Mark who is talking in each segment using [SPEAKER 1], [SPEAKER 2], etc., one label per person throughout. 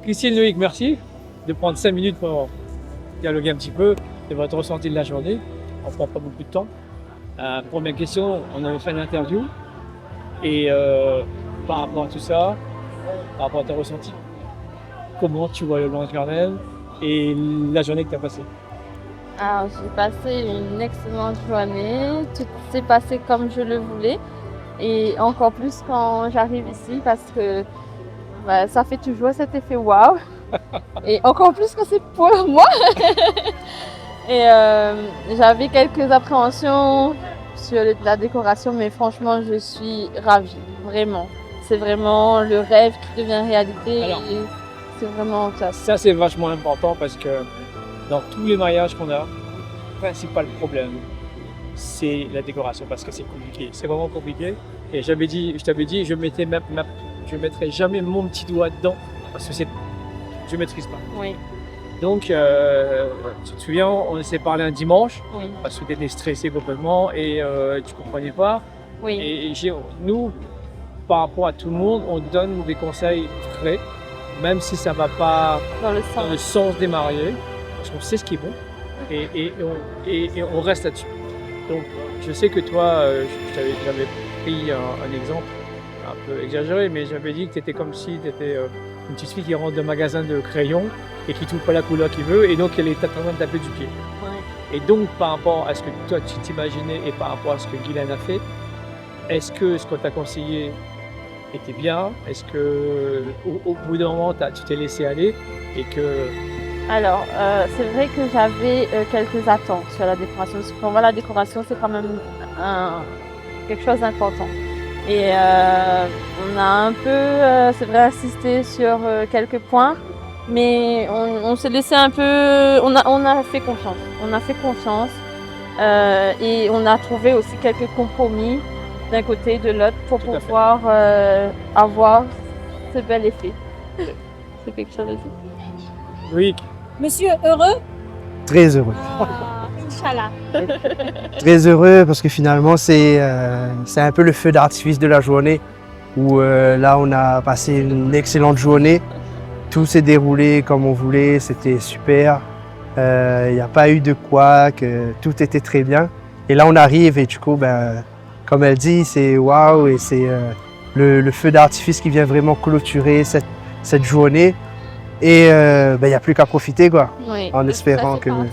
[SPEAKER 1] Christine, Loïc, merci de prendre 5 minutes pour dialoguer un petit peu de votre ressenti de la journée. On ne prend pas beaucoup de temps. Première question, on avait fait une interview et par rapport à tout ça, par rapport à tes ressentis, comment tu vois le Blanche Gardel et la journée que tu as passée?
[SPEAKER 2] Alors, j'ai passé une excellente journée. Tout s'est passé comme je le voulais. Et encore plus quand j'arrive ici parce que ça fait toujours cet effet waouh. Et encore plus quand c'est pour moi. Et j'avais quelques appréhensions sur la décoration, mais franchement, je suis ravie. Vraiment. C'est vraiment le rêve qui devient réalité.
[SPEAKER 1] Alors,
[SPEAKER 2] et c'est vraiment classe.
[SPEAKER 1] ça, c'est vachement important parce que dans tous les mariages qu'on a, le principal problème, c'est la décoration parce que c'est compliqué. C'est vraiment compliqué. Et je t'avais dit, je mettrais jamais mon petit doigt dedans parce que je maîtrise pas.
[SPEAKER 2] Oui,
[SPEAKER 1] Donc, tu te souviens, on s'est parlé un dimanche
[SPEAKER 2] oui,
[SPEAKER 1] parce que tu étais stressé complètement et tu comprenais pas.
[SPEAKER 2] oui.
[SPEAKER 1] Et nous, par rapport à tout le monde, on donne des conseils frais, même si ça va pas
[SPEAKER 2] Dans le
[SPEAKER 1] dans le
[SPEAKER 2] sens.
[SPEAKER 1] sens des mariés, parce qu'on sait ce qui est bon et on reste là-dessus. Donc, je sais que toi, j'avais pris un exemple un peu exagéré, mais j'avais dit que tu étais comme si tu étais une petite fille qui rentre d'un magasin de crayons et qui trouve pas la couleur qu'il veut, et donc elle est en train de taper du pied.
[SPEAKER 2] Ouais.
[SPEAKER 1] Et donc, par rapport à ce que toi tu t'imaginais et par rapport à ce que Guylaine a fait, est-ce que ce qu'on t'a conseillé était bien? Est-ce que au bout d'un moment, tu t'es laissé aller et que
[SPEAKER 2] Alors, c'est vrai que j'avais quelques attentes sur la décoration. Parce que pour moi, la décoration, c'est quand même quelque chose d'important. Et on a un peu, c'est vrai, insisté sur quelques points, mais on s'est laissé un peu, on a fait confiance. On a fait confiance et on a trouvé aussi quelques compromis d'un côté et de l'autre pour
[SPEAKER 1] Tout à fait.
[SPEAKER 2] pouvoir avoir ce bel effet. C'est quelque chose aussi.
[SPEAKER 1] Loïc,
[SPEAKER 3] Monsieur heureux?
[SPEAKER 4] Très heureux.
[SPEAKER 3] Ah, Inch'Allah.
[SPEAKER 4] Très heureux parce que finalement, c'est un peu le feu d'artifice de la journée où là, on a passé une excellente journée. Tout s'est déroulé comme on voulait, c'était super. Il n'y a pas eu de couac, tout était très bien. Et là, on arrive et du coup, ben, comme elle dit, c'est waouh et c'est le feu d'artifice qui vient vraiment clôturer cette journée. Et ben, il n'y a plus qu'à profiter, quoi.
[SPEAKER 2] Oui,
[SPEAKER 4] En
[SPEAKER 2] ça,
[SPEAKER 4] espérant
[SPEAKER 2] c'est
[SPEAKER 4] que-
[SPEAKER 2] parti.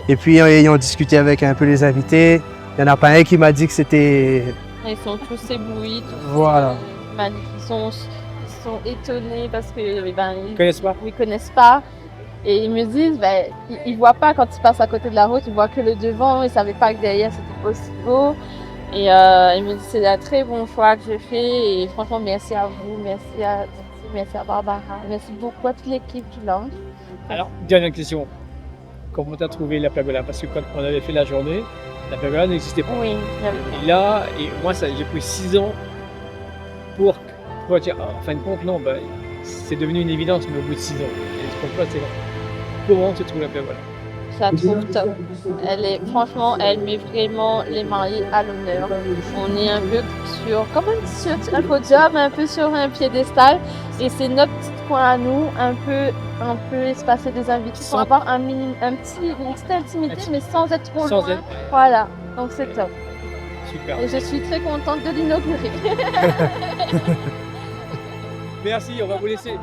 [SPEAKER 4] Et puis, ayant discuté avec un peu les invités, il n'y en a pas un qui m'a dit que c'était...
[SPEAKER 2] Ils sont tous éblouis, tous
[SPEAKER 4] Voilà.
[SPEAKER 2] magnifiques. Ils sont étonnés parce que
[SPEAKER 1] ils connaissent pas?
[SPEAKER 2] ils connaissent pas. Et ils me disent, ils voient pas quand ils passent à côté de la route, ils voient que le devant, ils savaient pas que derrière c'était aussi beau. Et ils me disent, c'est un très bon choix que j'ai fait. Et franchement, merci à vous, merci à Barbara, merci beaucoup à toute l'équipe du Lounge.
[SPEAKER 1] Alors, dernière question. Comment tu as trouvé la pergola? Parce que quand on avait fait la journée, la pergola n'existait pas.
[SPEAKER 2] Oui, j'avais
[SPEAKER 1] Et là, moi, j'ai pris 6 ans pour dire, en fin de compte, non, c'est devenu une évidence, mais au bout de 6 ans. Et ce qu'on voit, c'est comment tu trouves la pergola?
[SPEAKER 2] je la trouve top. Franchement, elle met vraiment les mariés à l'honneur. On est un peu comme sur un podium, un peu sur un piédestal. Et c'est notre petit coin à nous, un peu espacé des invités
[SPEAKER 1] Sans-
[SPEAKER 2] pour avoir une petite intimité, mais sans être trop
[SPEAKER 1] Sans
[SPEAKER 2] loin.
[SPEAKER 1] être-
[SPEAKER 2] Voilà, donc c'est top.
[SPEAKER 1] Super.
[SPEAKER 2] Et je suis très contente de l'inaugurer.
[SPEAKER 1] Merci, on va vous laisser.